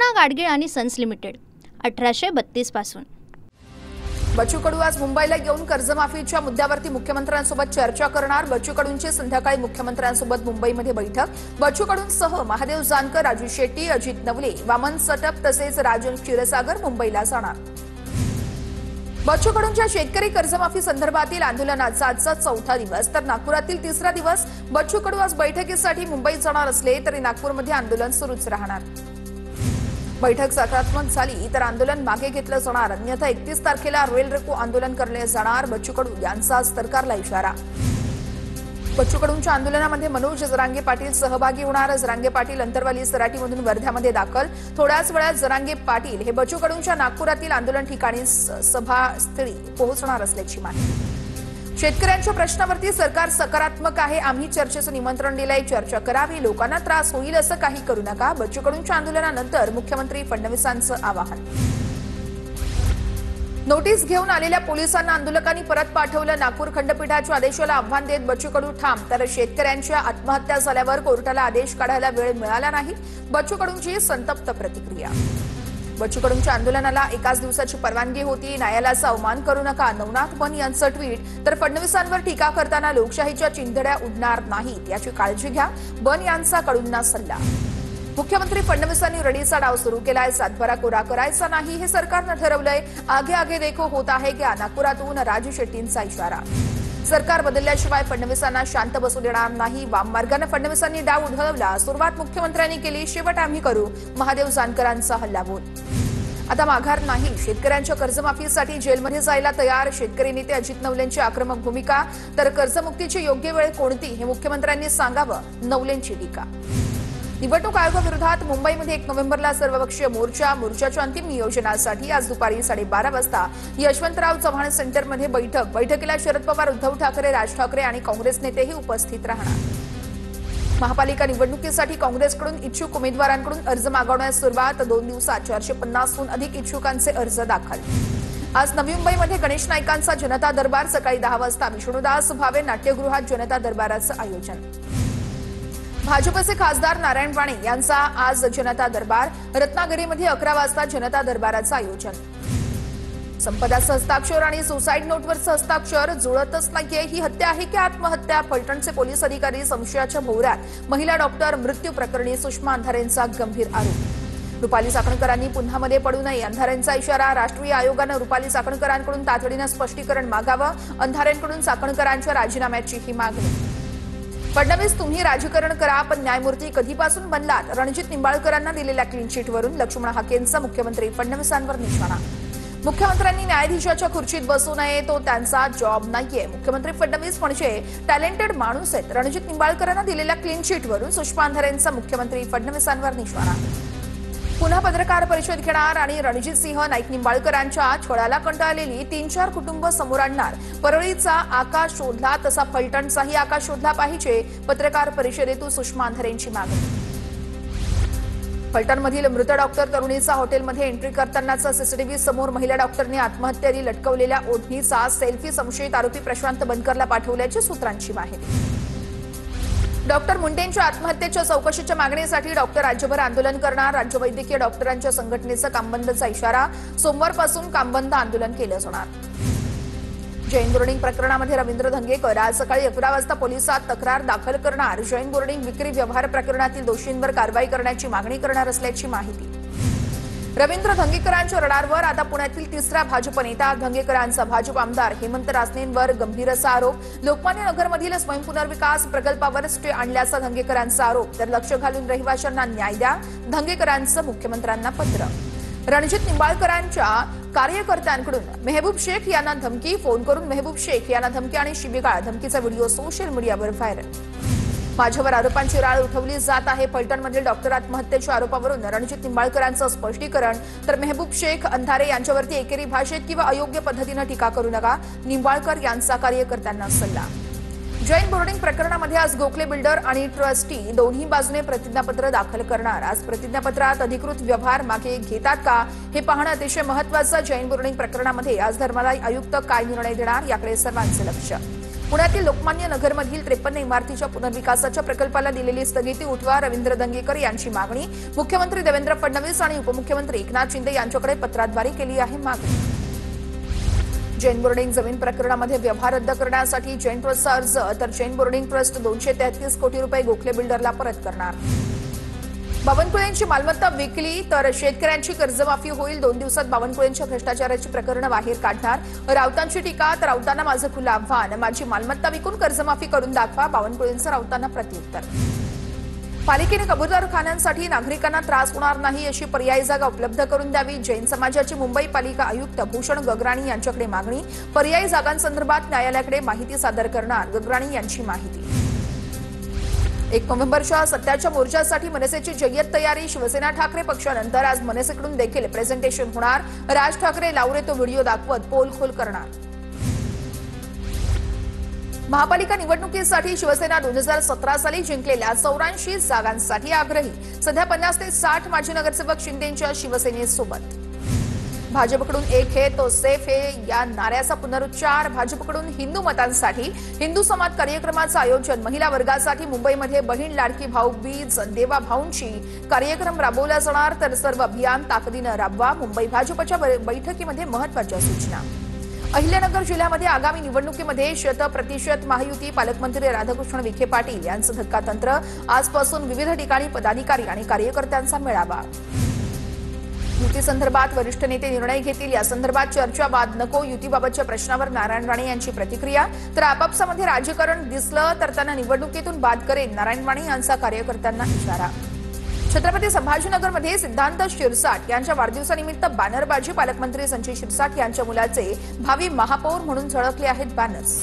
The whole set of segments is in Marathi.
कृष्णा गाडगीळ आणि सन्स लिमिटेड 1832 पासून। बच्चू कडू आज मुंबईला येऊन कर्जमाफीच्या मुद्द्यावरती मुख्यमंत्र्यांसोबत चर्चा करणार। बच्चू कडूंची संध्याकाळी मुख्यमंत्र्यांसोबत मुंबईमध्ये बैठक। बच्चू कडूंसह महादेव जानकर, राजू शेट्टी, अजित नवले, वामन सटप तसेच राजन क्षीरसागर मुंबईला जाणार। बच्चू कडूंच्या शेतकरी कर्जमाफी संदर्भातील आंदोलनाचा आजचा चौथा दिवस तर नागपुरातील तिसरा दिवस। बच्चू कडू आज बैठकीसाठी मुंबईत जाणार असले तरी नागपूरमध्ये आंदोलन सुरूच राहणार। बैठक सकारात्मक झाली तर आंदोलन मागे घेतलं जाणार, अन्यथा 31 तारखेला रेल रोको आंदोलन करले जाणार। बच्चू कडू यांचा सरकारला इशारा। बच्चू कडूंच्या आंदोलनामध्ये मनोज जरांगे पाटील सहभागी होणार। जरांगे पाटील अंतरवाली सराटीमधून वर्ध्यामध्ये दाखल। थोड्याच वेळात जरांगे पाटील हे बच्चू कडूंच्या नागपुरातील आंदोलन ठिकाणी सभास्थळी पोहोचणार असल्याची माहिती। शेतकऱ्यांच्या प्रश्नावरती सरकार सकारात्मक आहे, आम्ही चर्चेचं निमंत्रण दिलंय, चर्चा करावी, लोकांना त्रास होईल असं काही करू नका। बच्चू कडूंच्या आंदोलनानंतर मुख्यमंत्री फडणवीसांचं आवाहन। नोटीस घेऊन आलेल्या पोलिसांना आंदोलकांनी परत पाठवलं। नागपूर खंडपीठाच्या आदेशाला आव्हान देत बच्चू कडू ठाम, तर शेतकऱ्यांच्या आत्महत्या झाल्यावर कोर्टाला आदेश काढायला वेळ मिळाला नाही। बच्चू कडूंची संतप्त प्रतिक्रिया। बच्चू कडूंच्या आंदोलनाला एकाच दिवसाची परवानगी होती, न्यायालयाचा अवमान करू नका, नवनाथ बन यांचं ट्विट। तर फडणवीसांवर टीका करताना लोकशाहीच्या चिंधड्या उडणार नाहीत याची काळजी घ्या, बन यांचा कडूंना सल्ला। मुख्यमंत्री फडणवीसांनी रडीचा डाव सुरू केलाय, सातबारा कोरा करायचा नाही हे सरकारनं ठरवलंय, आगे आगे देखो होता है क्या, नागपुरातून राजू शेट्टींचा इशारा। सरकार बदलल्याशिवाय फडणवीसांना शांत बसू देणार नाही, वाममार्गाने फडणवीसांनी डाव उधळवला, सुरुवात मुख्यमंत्र्यांनी केली, शेवट आम्ही करू, महादेव जानकरांचा हल्लाबोल। आता माघार नाही, शेतकऱ्यांच्या कर्जमाफीसाठी जेलमध्ये जायला तयार। शेतकरी नेते अजित नवलेंची आक्रमक भूमिका, तर कर्जमुक्तीची योग्य वेळ कोणती हे मुख्यमंत्र्यांनी सांगावं, नवलेंची टीका। निवडणूक आयोगाविरोधात मुंबईमध्ये 1 नोव्हेंबरला सर्वपक्षीय मोर्चा। मोर्चाच्या अंतिम नियोजनासाठी आज दुपारी 12:30 वाजता यशवंतराव चव्हाण सेंटरमध्ये बैठक। बैठकीला शरद पवार, उद्धव ठाकरे, राज ठाकरे आणि काँग्रेस नेतेही उपस्थित राहणार। महापालिका निवडणुकीसाठी काँग्रेसकडून इच्छुक उमेदवारांकडून अर्ज मागवण्यास सुरुवात। 2 दिवसात 450हून अधिक इच्छुकांचे अर्ज दाखल। आज नवी मुंबईमध्ये गणेश नाईकांचा जनता दरबार। सकाळी 10 वाजता विष्णुदास भावे नाट्यगृहात जनता दरबाराचं आयोजन। भाजपचे खासदार नारायण राणे यांचा आज जनता दरबार। रत्नागिरीमध्ये 11 वाजता जनता दरबाराचं आयोजन। संपदाचं हस्ताक्षर आणि सुसाईड नोटवरचं हस्ताक्षर जुळतच नाहीये, ही हत्या आहे की आत्महत्या? फलटणचे पोलीस अधिकारी संशयाच्या भोवऱ्यात। महिला डॉक्टर मृत्यू प्रकरणी सुषमा अंधारेंचा गंभीर आरोप। रुपाली चाकणकरांनी पुन्हा मध्ये पडू नये, अंधारेंचा इशारा। राष्ट्रीय आयोगानं रुपाली चाकणकरांकडून तातडीनं स्पष्टीकरण मागावं, अंधारेंकडून चाकणकरांच्या राजीनाम्याची ही मागणी। फडणवीस, तुम्ही राजकारण करा, पण न्यायमूर्ती कधीपासून बनलात? रणजित निंबाळकरांना दिलेल्या क्लीन चिटवरून लक्ष्मण हाकेंचा मुख्यमंत्री फडणवीसांवर निशाणा। मुख्यमंत्र्यांनी न्यायाधीशाच्या खुर्चीत बसू नये, तो त्यांचा जॉब नाहीये। मुख्यमंत्री फडणवीस म्हणजे टॅलेंटेड माणूस आहेत। रणजित निंबाळकरांना दिलेल्या क्लीन चिटवरून सुषमा अंधारेंचा मुख्यमंत्री फडणवीसांवर निशाणा। पुन्हा पत्रकार परिषद घेणार आणि रणजित सिंह नाईक निंबाळकरांच्या छळाला कंटाळलेली 3-4 कुटुंब समोर आणणार। परळीचा आकाश शोधला तसा फलटणचाही आकाश शोधला पाहिजे, पत्रकार परिषदेतून सुषमा अंधारेंची मागणी। फलटणमधील मृत डॉक्टर तरुणीचा हॉटेलमध्ये एंट्री करतानाचा सीसीटीव्ही समोर। महिला डॉक्टरने आत्महत्येआधी लटकवलेल्या ओढणीचा सेल्फी संशयित आरोपी प्रशांत बनकरला पाठवल्याची सूत्रांची माहिती। डॉक्टर मुंडेंच्या आत्महत्येच्या चौकशीच्या मागणीसाठी डॉक्टर राज्यभर आंदोलन करणार। राज्य वैद्यकीय डॉक्टरांच्या संघटनेचा कामबंदचा इशारा। सोमवारपासून कामबंद आंदोलन केलं जाणार। जैन बोर्डिंग प्रकरणामध्ये रवींद्र धंगेकर आज सकाळी 11 वाजता पोलिसात तक्रार दाखल करणार। जैन बोर्डिंग विक्री व्यवहार प्रकरणातील दोषींवर कारवाई करण्याची मागणी करणार असल्याची माहिती। रवींद्र धंगेकरांच्या रडारवर आता पुण्यातील तिसरा भाजप नेता। धंगेकरांचा भाजप आमदार हेमंत रासनेंवर गंभीर असा आरोप। लोकमान्य नगरमधील स्वयं पुनर्विकास प्रकल्पावर स्टे आणल्याचा धंगेकरांचा आरोप। तर लक्ष घालून रहिवाशांना न्याय द्या, धंगेकरांचं मुख्यमंत्र्यांना पत्र। रणजित निंबाळकरांच्या कार्यकर्त्यांकडून मेहबूब शेख यांना धमकी। फोन करून मेहबूब शेख यांना धमकी आणि शिवीगाळ। धमकीचा व्हिडिओ सोशल मीडियावर व्हायरल। माझ्यावर आरोपांची राळ उठवली जात आहे। फलटणमधील डॉक्टर आत्महत्येच्या आरोपावरून रणजित निंबाळकरांचं स्पष्टीकरण। तर मेहबूब शेख, अंधारे यांच्यावरती एकेरी भाषेत किंवा अयोग्य पद्धतीनं टीका करू नका, निंबाळकर यांचा कार्यकर्त्यांना सल्ला। जैन बोर्डिंग प्रकरणामध्ये आज गोखले बिल्डर आणि ट्रस्टी दोन्ही बाजूने प्रतिज्ञापत्र दाखल करणार। आज प्रतिज्ञापत्रात अधिकृत व्यवहार मागे घेतात का हे पाहणं अतिशय महत्त्वाचं। जैन बोर्डिंग प्रकरणामध्ये आज धर्मादाय आयुक्त काय निर्णय देणार याकडे सर्वांचं लक्ष। पुण्यातील लोकमान्य नगरमधील 53 इमारतीच्या पुनर्विकासाच्या प्रकल्पाला दिलेली स्थगिती उठवा, रवींद्र दंगेकर यांची मागणी. मुख्यमंत्री देवेंद्र फडणवीस आणि उपमुख्यमंत्री एकनाथ शिंदे यांच्याकडे पत्राद्वारे केली आहे मागणी. जैन बोर्डिंग जमीन प्रकरणामध्ये व्यवहार रद्द करण्यासाठी जैन ट्रस्टचा अर्ज, तर जैन बोर्डिंग ट्रस्ट 233 कोटी रुपये गोखले बिल्डरला परत करणार. बावनकुळेंची मालमत्ता विकली तर शेतकऱ्यांची कर्जमाफी होईल. 2 दिवसात बावनकुळेंच्या भ्रष्टाचाराची प्रकरणं बाहेर काढणार. राऊतांची टीका, तर राऊतांना माझं खुलं आव्हान, माझी मालमत्ता विकून कर्जमाफी करून दाखवा. बावनकुळेंचं राऊतांना प्रत्युत्तर. पालिकेने कबूतरखान्यांसाठी नागरिकांना त्रास होणार नाही अशी पर्यायी जागा उपलब्ध करून द्यावी. जैन समाजाची मुंबई पालिका आयुक्त भूषण गगराणी यांच्याकडे मागणी. पर्यायी जागांसंदर्भात न्यायालयाकडे माहिती सादर करणार, गगराणी यांची माहिती. 1 नोव्हेंबरच्या सत्याच्या मोर्चासाठी मनसेची जय्यत तयारी. शिवसेना ठाकरे पक्षानंतर आज मनसेकडून देखील प्रेझेंटेशन होणार. राज ठाकरे लावरे तो व्हिडिओ दाखवत पोलखोल करणार. महापालिका निवडणुकीसाठी शिवसेना 2017 साली जिंकलेल्या 84 जागांसाठी आग्रही. सध्या 50 ते 60 माजी नगरसेवक शिंदेंच्या शिवसेनेसोबत. भाजपकडून एक है तो सेफ है या नाऱ्याचा पुनरुच्चार. भाजपकडून हिंदू मतांसाठी हिंदू समाज कार्यक्रमाचं आयोजन. महिला वर्गासाठी मुंबईमध्ये बहीण लाडकी भाऊबीज देवा भाऊंची कार्यक्रम राबवला जाणार, तर सर्व अभियान ताकदीनं राबवा. मुंबई भाजपच्या बैठकीमध्ये महत्वाच्या सूचना. अहिल्यानगर जिल्ह्यामध्ये आगामी निवडणुकीमध्ये 100% महायुती. पालकमंत्री राधाकृष्ण विखे पाटील यांचं धक्कातंत्र. आजपासून विविध ठिकाणी पदाधिकारी आणि कार्यकर्त्यांचा मेळावा. युतीसंदर्भात वरिष्ठ नेते निर्णय घेतील, या संदर्भात चर्चा बाद नको. युतीबाबतच्या प्रश्नावर नारायण राणे यांची प्रतिक्रिया. तर आपापसामध्ये राजकारण दिसलं तर त्यांना निवडणुकीतून बाद करेन, नारायण राणे यांचा कार्यकर्त्यांना इशारा. छत्रपती संभाजीनगरमध्ये सिद्धांत शिरसाट यांच्या वाढदिवसानिमित्त बॅनरबाजी. पालकमंत्री संजय शिरसाट यांच्या मुलाचे भावी महापौर म्हणून झळकले आहेत बॅनर्स.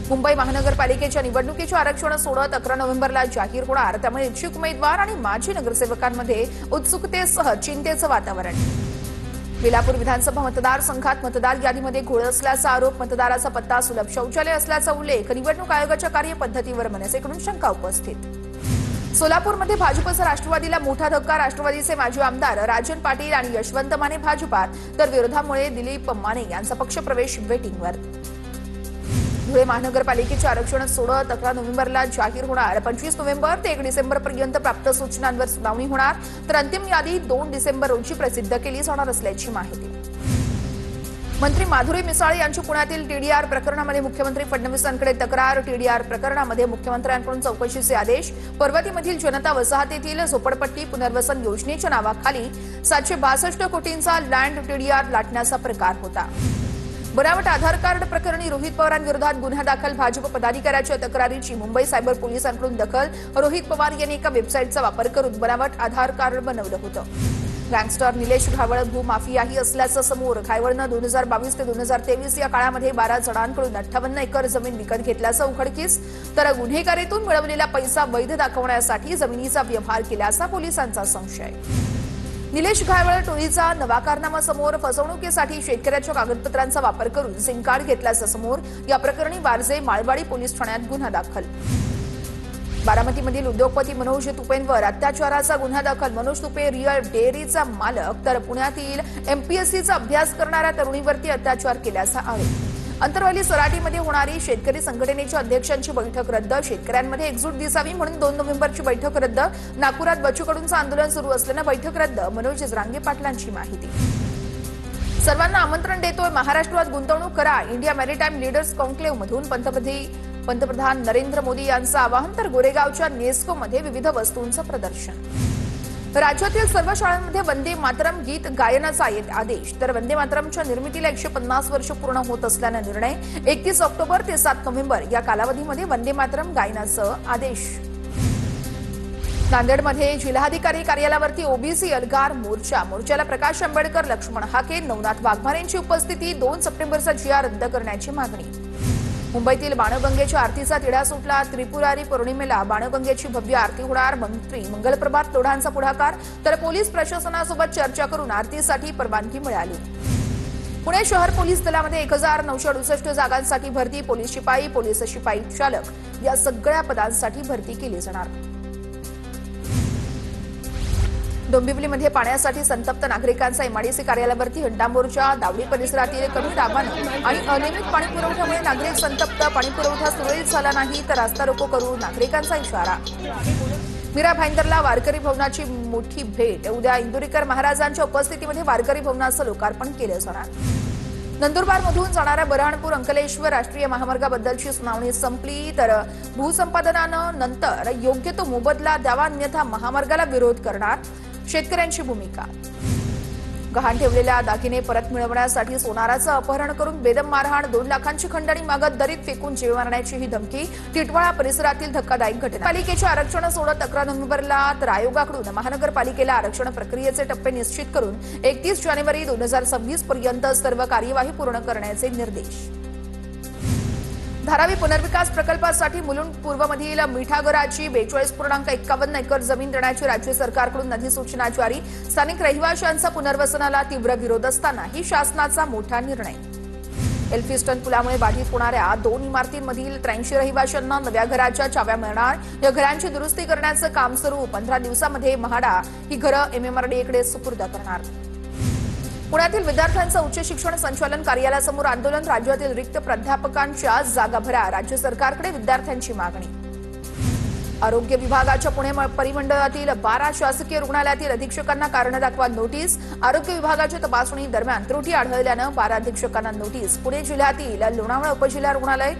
मुंबई महानगरपालिकेच्या निवडणुकीचे आरक्षण सोडत 11 नोव्हेंबरला जाहीर होणार, त्यामुळे इच्छुक उमेदवार आणि माजी नगरसेवकांमध्ये उत्सुकतेसह चिंतेचं वातावरण. बेलापूर विधानसभा मतदारसंघात मतदार यादीमध्ये घोळ असल्याचा आरोप. मतदाराचा पत्ता सुलभ शौचालय असल्याचा उल्लेख. निवडणूक आयोगाच्या कार्यपद्धतीवर मनसेकडून शंका उपस्थित. सोलापूरमध्ये भाजपचा राष्ट्रवादीला मोठा धक्का. राष्ट्रवादीचे माजी आमदार राजन पाटील आणि यशवंत माने भाजपात, तर विरोधामुळे दिलीप माने यांचा पक्षप्रवेश वेटिंगवर. धुळे महानगरपालिकेचे आरक्षण सोडत 11 नोव्हेंबरला जाहीर होणार. 25 नोव्हेंबर ते 1 डिसेंबरपर्यंत प्राप्त सूचनांवर सुनावणी होणार, तर अंतिम यादी 2 डिसेंबर रोजी प्रसिद्ध केली जाणार असल्याची माहिती. मंत्री माधुरी मिसाळ यांची पुण्यातील टीडीआर प्रकरणामध्ये मुख्यमंत्री फडणवीसांकडे तक्रार. टीडीआर प्रकरणामध्ये मुख्यमंत्र्यांकडून चौकशीचे आदेश. पर्वतीमधील जनता वसाहतीतील झोपडपट्टी पुनर्वसन योजनेच्या नावाखाली 762 कोटींचा लँड टीडीआर लाटण्याचा प्रकार होता. बनावट आधार कार्ड प्रकरणी रोहित पवारांविरोधात गुन्हा दाखल. भाजप पदाधिकाऱ्याच्या तक्रारीची मुंबई सायबर पोलिसांकडून दखल. रोहित पवार यांनी एका वेबसाईटचा वापर करून बनावट आधार कार्ड बनवलं होतं. गँगस्टर निलेश घायवळ भूमाफियाही असल्याचं समोर. घायवळनं 2022 ते 2023 या काळामध्ये 12 जणांकडून 58 एकर जमीन विकत घेतल्याचं उघडकीस, तर गुन्हेगारीतून मिळवलेला पैसा वैध दाखवण्यासाठी जमिनीचा व्यवहार केल्याचा पोलिसांचा संशय. निलेश घायवळ टोळीचा नवा कारनामा समोर. फसवणुकीसाठी शेतकऱ्याच्या कागदपत्रांचा वापर करून सिम कार्ड घेतल्याचं समोर. या प्रकरणी वारजे माळवाडी पोलीस ठाण्यात गुन्हा दाखल. बारामतीमधील उद्योगपती मनोज तुपेंवर अत्याचाराचा गुन्हा दाखल. मनोज तुपे रिअल डेअरीचा मालक, तर पुण्यातील एमपीएससीचा अभ्यास करणाऱ्या तरुणीवरती अत्याचार केल्याचा आरोप. अंतरवाली सराटीमध्ये होणारी शेतकरी संघटनेच्या अध्यक्षांची बैठक रद्द. शेतकऱ्यांमध्ये एकजूट दिसावी म्हणून 2 नोव्हेंबरची बैठक रद्द. नागपुरात बच्चू कडूंचं आंदोलन सुरू असल्यानं बैठक रद्द. मनोज जरांगे पाटलांची माहिती. सर्वांना आमंत्रण देतोय, महाराष्ट्रात गुंतवणूक करा. इंडिया मॅरिटाईम लीडर्स कॉन्क्लेव्हमधून पंतप्रधान नरेंद्र मोदी यांचं आवाहन. तर गोरेगावच्या नेस्कोमध्ये विविध वस्तूंचं प्रदर्शन. राज्यातील सर्व शाळांमध्ये वंदे मातरम गीत गायनाचा आदेश. तर वंदे मातरमच्या निर्मितीला 150 वर्ष पूर्ण होत असल्याने निर्णय. 31 ऑक्टोबर ते 7 नोव्हेंबर या कालावधीमध्ये वंदे मातरम गायनाचा आदेश. नांदेडमध्ये जिल्हाधिकारी कार्यालयावरती ओबीसी एल्गार मोर्चा. मोर्चाला प्रकाश आंबेडकर, लक्ष्मण हाके, नवनाथ वाघमारेंची उपस्थिती. 2 सप्टेंबरचा जिया रद्द करण्याची मागणी. मुंबईतील बाणगंगेच्या आरतीचा तिढा सुटला. त्रिपुरारी पौर्णिमेला बाणगंगेची भव्य आरती होणार. मंत्री मंगलप्रभात लोढांचा पुढाकार. तर पोलीस प्रशासनासोबत चर्चा करून आरतीसाठी परवानगी मिळाली. पुणे शहर पोलीस दलामध्ये 1968 जागांसाठी भरती. पोलीस शिपाई, पोलीस शिपाई चालक या सगळ्या पदांसाठी भरती केली जाणार. डोंबिवलीमध्ये पाण्यासाठी संतप्त नागरिकांचा एमआयडीसी कार्यालयावरती हंडामोर्चा, दावडी परिसरातील कमी दाबानं आणि अनियमित पाणी पुरवठ्यामुळे नागरिक संतप्त. पाणी पुरवठा सुरळीत झाला नाही तर रास्ता रोको करू नागरिकांचा इशारा. मीरा भाईंदरला वारकरी भवनाची मोठी भेट. उद्या इंदुरीकर महाराजांच्या उपस्थितीमध्ये वारकरी भवनाचं लोकार्पण केलं जाणार. नंदुरबारमधून जाणाऱ्या बऱ्हाणपूर अंकलेश्वर राष्ट्रीय महामार्गाबद्दलची सुनावणी संपली तर भूसंपादनानं नंतर योग्य तो मोबदला द्यावा अन्यथा महामार्गाला विरोध करणार, शेतकऱ्यांची भूमिका. गहाण ठेवलेल्या दागिने परत मिळवण्यासाठी सोनाराचं अपहरण करून बेदम मारहाण, 2 लाखांची खंडणी मागत दरीत फेकून जीव मारण्याची ही धमकी. टिटवाळा परिसरातील धक्कादायक घटना. पालिकेचे आरक्षण सोडत 11 नोव्हेंबरला तर आयोगाकडून महानगरपालिकेला आरक्षण प्रक्रियेचे टप्पे निश्चित करून 31 जानेवारी 2026 पर्यंत सर्व कार्यवाही पूर्ण करण्याचे निर्देश. धारावी पुनर्विकास प्रकल्पासाठी मुलुंड पूर्वमधील मिठागराची 42.51 एकर जमीन देण्याची राज्य सरकारकडून अधिसूचना जारी. स्थानिक रहिवाशांचा पुनर्वसनाला तीव्र विरोध असतानाही शासनाचा मोठा निर्णय. एल्फिस्टन पुलामुळे बाधित होणाऱ्या 2 इमारतींमधील 83 रहिवाशांना नव्या घराच्या चाव्या मिळणार. या घरांची दुरुस्ती करण्याचं काम सुरू. 15 दिवसांमध्ये म्हाडा ही घरं एमएमआरडीएकडे सुपूर्द करणार. पुण्यातील विद्यार्थ्यांचं उच्च शिक्षण संचालन कार्यालयासमोर आंदोलन. राज्यातील रिक्त प्राध्यापकांच्या जागा भरा, राज्य सरकारकडे विद्यार्थ्यांची मागणी. आरोग्य विभागाच्या पुणे परिमंडळातील 12 शासकीय रुग्णालयातील अधीक्षकांना कारण दाखवा नोटीस. आरोग्य विभागाच्या तपासणी दरम्यान त्रुटी आढळल्यानं 12 अधीक्षकांना नोटीस. पुणे जिल्ह्यातील लोणावळा उपजिल्हा रुग्णालय,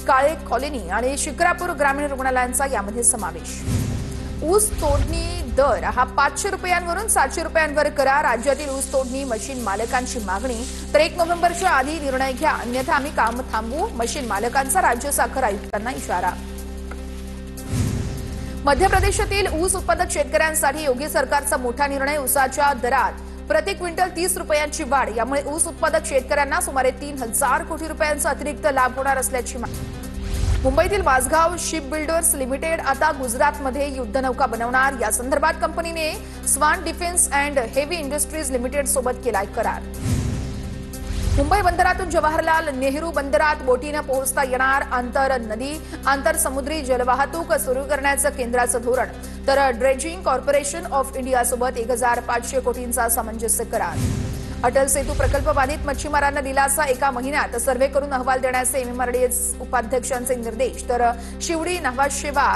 काळे कॉलनी आणि शिक्रापूर ग्रामीण रुग्णालयांचा यामध्ये समावेश. ऊस तोडणी दर हा 500 रुपयांवरून 700 रुपयांवर करा. राज्यातील ऊस तोडणी मशीन मालकांची मागणी. तर 1 नोव्हेंबरच्या आधी निर्णय घ्या अन्यथा आम्ही काम थांबवू. मशीन मालकांचा राज्य साखर आयुक्तांना इशारा. मध्य प्रदेशातील ऊस उत्पादक शेतकऱ्यांसाठी योगी सरकारचा मोठा निर्णय. ऊसाच्या दरात प्रति क्विंटल 30 रुपयांची वाढ. यामुळे ऊस उत्पादक शेतकऱ्यांना सुमारे 3000 कोटी रुपयांचा अतिरिक्त लाभ होणार असल्याची माहिती. मुंबईतील माझगाव शिप बिल्डर्स लिमिटेड आता गुजरातमध्ये युद्धनौका बनवणार. या संदर्भात कंपनीने Swan Defence and Heavy Industries Limited सोबत केलाय करार. मुंबई बंदरातून जवाहरलाल नेहरू बंदरात बोटीनं पोहोचता येणार. आंतर नदी आंतर समुद्री जलवाहतूक सुरू करण्याचं केंद्राचं धोरण. तर ड्रेजिंग कॉर्पोरेशन ऑफ इंडियासोबत 1500 कोटींचा सामंजस्य करार. अटल सेतू प्रकल्प बाधित मच्छीमारांना दिलासा. 1 महिन्यात सर्व्हे करून अहवाल देण्याचे एमएमआरडीए उपाध्यक्षांचे निर्देश. तर शिवडी नावाशेवा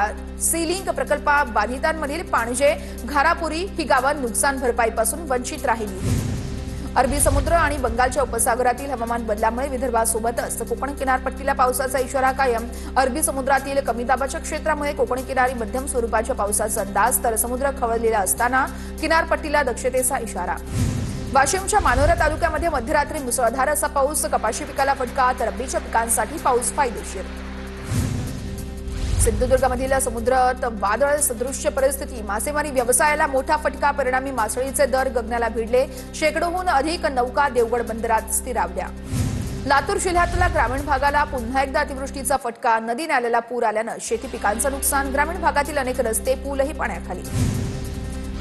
सीलिंग प्रकल्पा बाधितांमधील पाणजे, घारापुरी ही गावं नुकसान भरपाईपासून वंचित राहिली. अरबी समुद्र आणि बंगालच्या उपसागरातील हवामान बदलामुळे विदर्भासोबतच कोकण किनारपट्टीला पावसाचा इशारा कायम. अरबी समुद्रातील कमी दाबाच्या क्षेत्रामुळे कोकण किनारी मध्यम स्वरूपाच्या पावसाचा अंदाज. तर समुद्र खवळलेला असताना किनारपट्टीला दक्षतेचा इशारा. वाशिमच्या मानोरा तालुक्यामध्ये मध्यरात्री मुसळधार असा पाऊस. कपाशी पिकाला फटका तर रब्बीच्या पिकांसाठी पाऊस फायदेशीर. सिंधुदुर्गमधील समुद्रात वादळ सदृश्य परिस्थिती. मासेमारी व्यवसायाला मोठा फटका. परिणामी मासळीचे दर गगनाला भिडले. शेकडोहून अधिक नौका देवगड बंदरात स्थिरावल्या. लातूर जिल्ह्यातल्या ग्रामीण भागाला पुन्हा एकदा अतिवृष्टीचा फटका. नदी नाल्याला पूर आल्यानं शेती पिकांचं नुकसान. ग्रामीण भागातील अनेक रस्ते पूलही पाण्याखाली.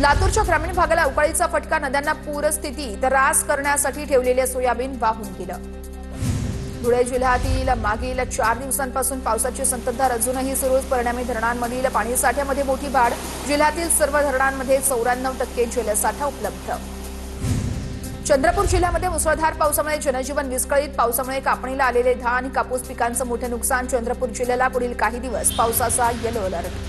लातूरच्या ग्रामीण भागाला अवकाळीचा फटका. नद्यांना पूरस्थिती. तर रास करण्यासाठी ठेवलेले सोयाबीन वाहून गेलं. धुळे जिल्ह्यातील मागील 4 दिवसांपासून पावसाची संततधार अजूनही सुरूच. परिणामी धरणांमधील पाणीसाठ्यामध्ये मोठी वाढ. जिल्ह्यातील सर्व धरणांमध्ये 94% जलसाठा उपलब्ध. चंद्रपूर जिल्ह्यामध्ये मुसळधार पावसामुळे जनजीवन विस्कळीत. पावसामुळे कापणीला आलेले धान कापूस पिकांचं मोठं नुकसान. चंद्रपूर जिल्ह्याला पुढील काही दिवस पावसाचा येलो अलर्ट.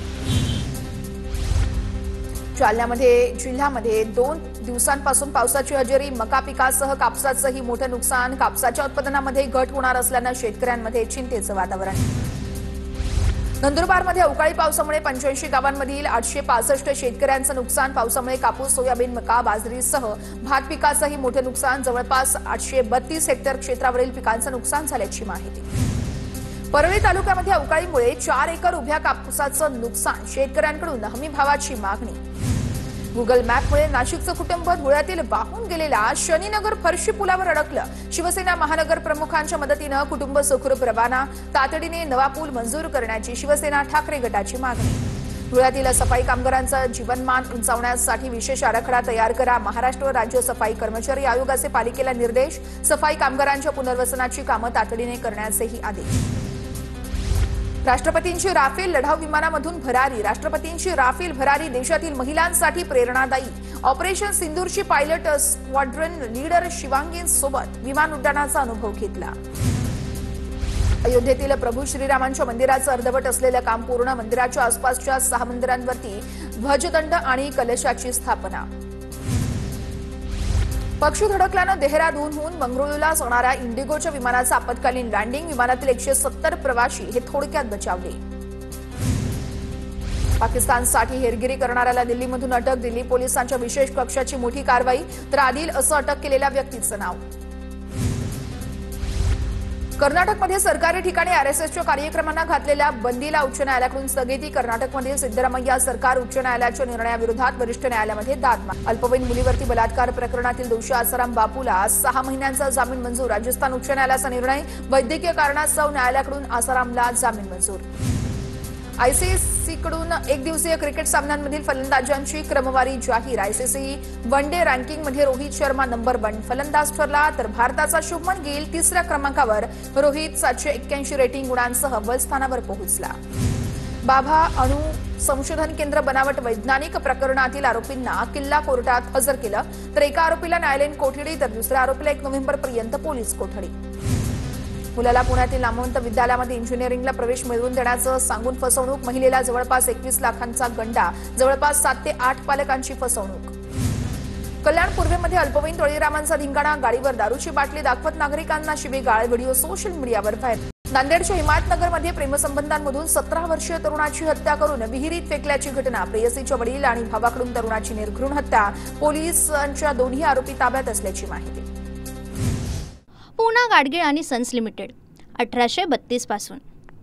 जालन्यामध्ये जिल्ह्यामध्ये 2 दिवसांपासून पावसाची हजेरी. मका पिकासह कापसाचंही मोठं नुकसान. कापसाच्या उत्पादनामध्ये घट होणार असल्यानं शेतकऱ्यांमध्ये चिंतेचं वातावरण. नंदुरबारमध्ये अवकाळी पावसामुळे 85 गावांमधील 865 शेतकऱ्यांचं नुकसान. पावसामुळे कापूस, सोयाबीन, मका, बाजरीसह भात पिकाचंही मोठं नुकसान. जवळपास 832 हेक्टर क्षेत्रावरील पिकांचं नुकसान झाल्याची माहिती. परळी तालुक्यामध्ये अवकाळीमुळे 4 एकर उभ्या कापसाचं नुकसान. शेतकऱ्यांकडून हमी भावाची मागणी. गुगल मॅपमुळे नाशिकचं कुटुंब धुळ्यातील वाहून गेलेल्या शनीनगर फरशी पुलावर अडकलं. शिवसेना महानगर प्रमुखांच्या मदतीनं कुटुंब सुखरूप रवाना. तातडीने नवा पूल मंजूर करण्याची शिवसेना ठाकरे गटाची मागणी. धुळ्यातील सफाई कामगारांचं जीवनमान उंचावण्यासाठी विशेष आराखडा तयार करा. महाराष्ट्र राज्य सफाई कर्मचारी आयोगाचे पालिकेला निर्देश. सफाई कामगारांच्या पुनर्वसनाची कामं तातडीने करण्याचेही आदेश. राष्ट्रपतींची राफेल लढाऊ विमानामधून भरारी. राष्ट्रपतींची राफेल भरारी देशातील महिलांसाठी प्रेरणादायी. ऑपरेशन सिंदूरची पायलट स्क्वॉड्रन लीडर शिवांगी सोबत विमान उड्डाणाचा अनुभव घेतला. अयोध्येतील प्रभू श्रीरामांच्या मंदिराचं अर्धवट असलेलं काम पूर्ण. मंदिराच्या आसपासच्या 6 मंदिरांवरती ध्वजदंड आणि कलशाची स्थापना. पक्षी धडकल्यानं देहरादूनहून मंगळुरूला जाणाऱ्या इंडिगोच्या विमानाचं आपत्कालीन लँडिंग. विमानातील 170 प्रवासी हे थोडक्यात बचावले. पाकिस्तानसाठी हेरगिरी करणाऱ्याला दिल्लीमधून अटक. दिल्ली पोलिसांच्या विशेष कक्षाची मोठी कारवाई. तर आदिल असं अटक केलेल्या व्यक्तीचं नाव. कर्नाटकमध्ये सरकारी ठिकाणी आरएसएसच्या कार्यक्रमांना घातलेल्या बंदीला उच्च न्यायालयाकडून स्थगिती. कर्नाटकमध्ये सिद्धरामय्या सरकार उच्च न्यायालयाच्या निर्णयाविरोधात वरिष्ठ न्यायालयामध्ये दाद मागली. अल्पवयीन मुलीवरती बलात्कार प्रकरणातील दोषी आसाराम बापूला 6 महिन्यांचा जामीन मंजूर. राजस्थान उच्च न्यायालयाचा निर्णय. वैद्यकीय कारणास्तव न्यायालयाकडून आसारामला जामीन मंजूर. आयसीसीकडून एकदिवसीय क्रिकेट सामन्यांमधील फलंदाजांची क्रमवारी जाहीर. आयसीसी वन डे रँकिंगमध्ये रोहित शर्मा नंबर 1 फलंदाज ठरला. तर भारताचा शुभमन गिल 3ऱ्या क्रमांकावर. रोहित 781 रेटिंग गुणांसह अव्वल स्थानावर पोहोचला. बाभा अणु संशोधन केंद्र बनावट वैज्ञानिक प्रकरणातील आरोपींना किल्ला कोर्टात हजर केलं. तर एका आरोपीला न्यायालयीन कोठडी तर दुसऱ्या आरोपीला 1 नोव्हेंबरपर्यंत पोलीस कोठडी. मुलाला पुण्यातील नामवंत विद्यालयामध्ये इंजिनिअरिंगला प्रवेश मिळवून देण्याचं सांगून फसवणूक. महिलेला जवळपास 21 लाखांचा गंडा. जवळपास 7 ते 8 पालकांची फसवणूक. कल्याण पूर्वेमध्ये अल्पवयीन तळीरामांचा धिंगाणा. गाडीवर दारूची बाटली दाखवत नागरिकांना शिवीगाळ. व्हिडिओ सोशल मीडियावर व्हायरल. नांदेडच्या हिमायतनगरमध्ये प्रेमसंबंधांमधून 17 वर्षीय तरुणाची हत्या करून विहिरीत फेकल्याची घटना. प्रेयसीच्या वडील आणि भावाकडून तरुणाची निर्घृण हत्या. पोलिसांच्या दोन्ही आरोपी ताब्यात असल्याची माहिती. पूना गाडगीळ आणि सन्स लिमिटेड 1832 पासून